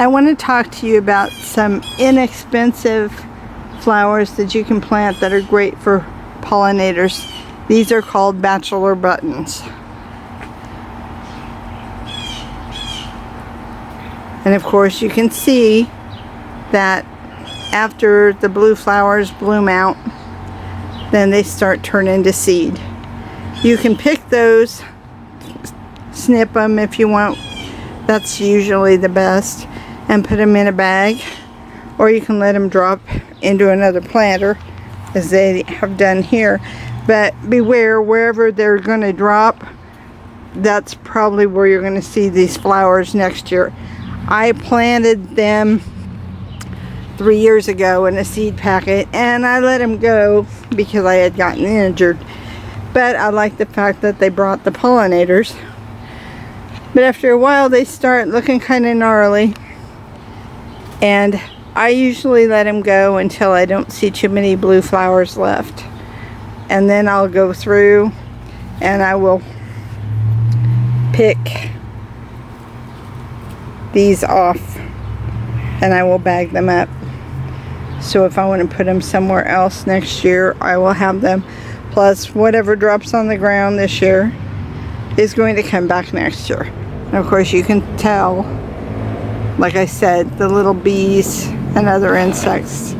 I want to talk to you about some inexpensive flowers that you can plant that are great for pollinators. These are called bachelor buttons. And of course you can see that after the blue flowers bloom out, then they start turning to seed. You can pick those, snip them if you want. That's usually the best, and put them in a bag, or you can let them drop into another planter as they have done here. But beware, wherever they're going to drop, that's probably where you're going to see these flowers next year. I planted them 3 years ago in a seed packet, and I let them go because I had gotten injured. But I like the fact that they brought the pollinators. But after a while they start looking kind of gnarly, and I usually let them go until I don't see too many blue flowers left. And then I'll go through and I will pick these off and I will bag them up. So if I want to put them somewhere else next year, I will have them. Plus whatever drops on the ground this year is going to come back next year. And of course you can tell, like I said, the little bees and other insects,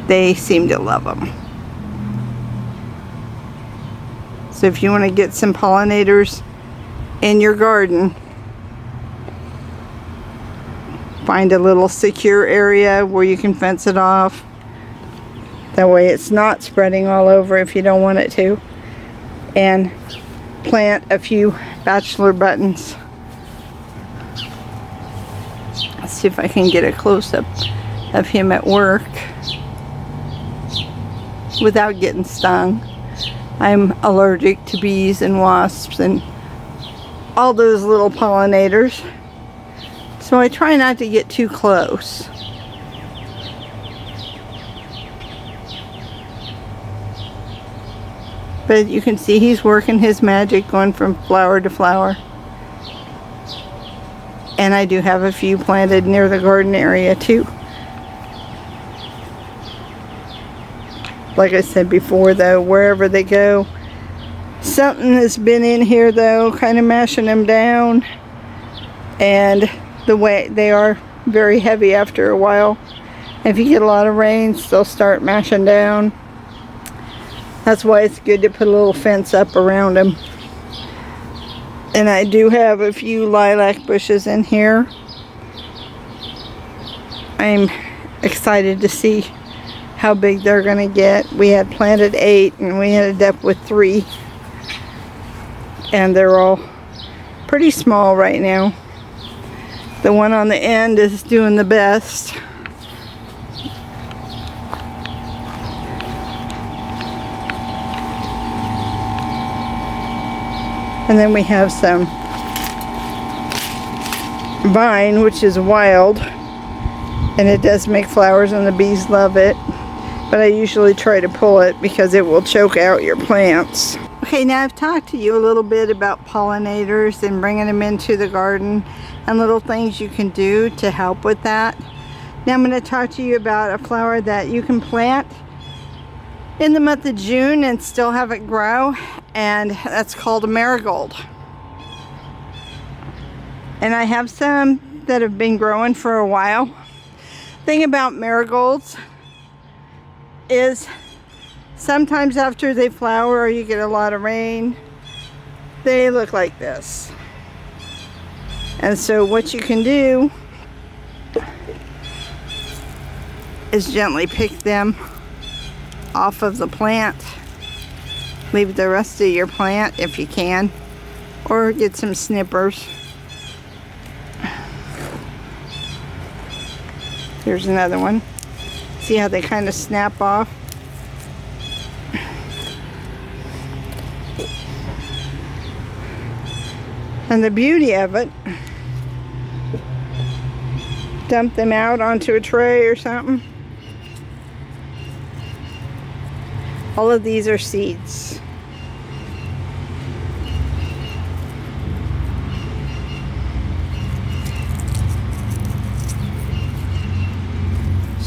they seem to love them. So if you want to get some pollinators in your garden, find a little secure area where you can fence it off. That way it's not spreading all over if you don't want it to. And plant a few bachelor buttons. Let's see if I can get a close-up of him at work without getting stung. I'm allergic to bees and wasps and all those little pollinators, so I try not to get too close. But you can see he's working his magic, going from flower to flower. And I do have a few planted near the garden area too. Like I said before though, wherever they go, something has been in here though, kind of mashing them down. And the way they are very heavy after a while. If you get a lot of rains, they'll start mashing down. That's why it's good to put a little fence up around them. And I do have a few lilac bushes in here. I'm excited to see how big they're going to get. We had planted 8 and we ended up with 3. And they're all pretty small right now. The one on the end is doing the best. And then we have some vine, which is wild, and it does make flowers and the bees love it, but I usually try to pull it because it will choke out your plants. Okay, now I've talked to you a little bit about pollinators and bringing them into the garden and little things you can do to help with that. Now I'm going to talk to you about a flower that you can plant in the month of June and still have it grow, and that's called a marigold. And I have some that have been growing for a while. Thing about marigolds is sometimes after they flower or you get a lot of rain, they look like this. And so what you can do is gently pick them off of the plant. Leave the rest of your plant if you can, or get some snippers. Here's another one. See how they kind of snap off? And the beauty of it, dump them out onto a tray or something. All of these are seeds.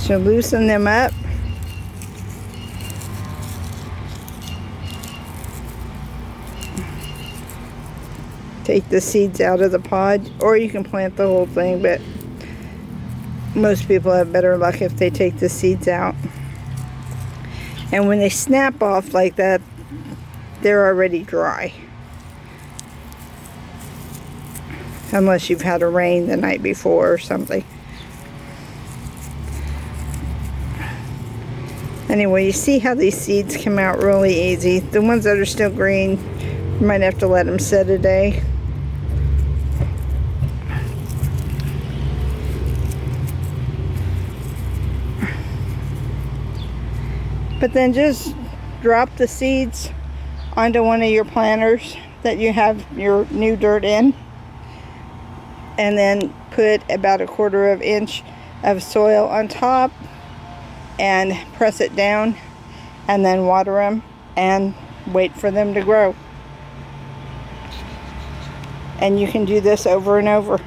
So loosen them up. Take the seeds out of the pod, or you can plant the whole thing, but most people have better luck if they take the seeds out. And when they snap off like that, they're already dry. Unless you've had a rain the night before or something. Anyway, you see how these seeds come out really easy. The ones that are still green, you might have to let them sit a day. But then just drop the seeds onto one of your planters that you have your new dirt in, and then put about 1/4 inch of soil on top and press it down, and then water them and wait for them to grow. And you can do this over and over.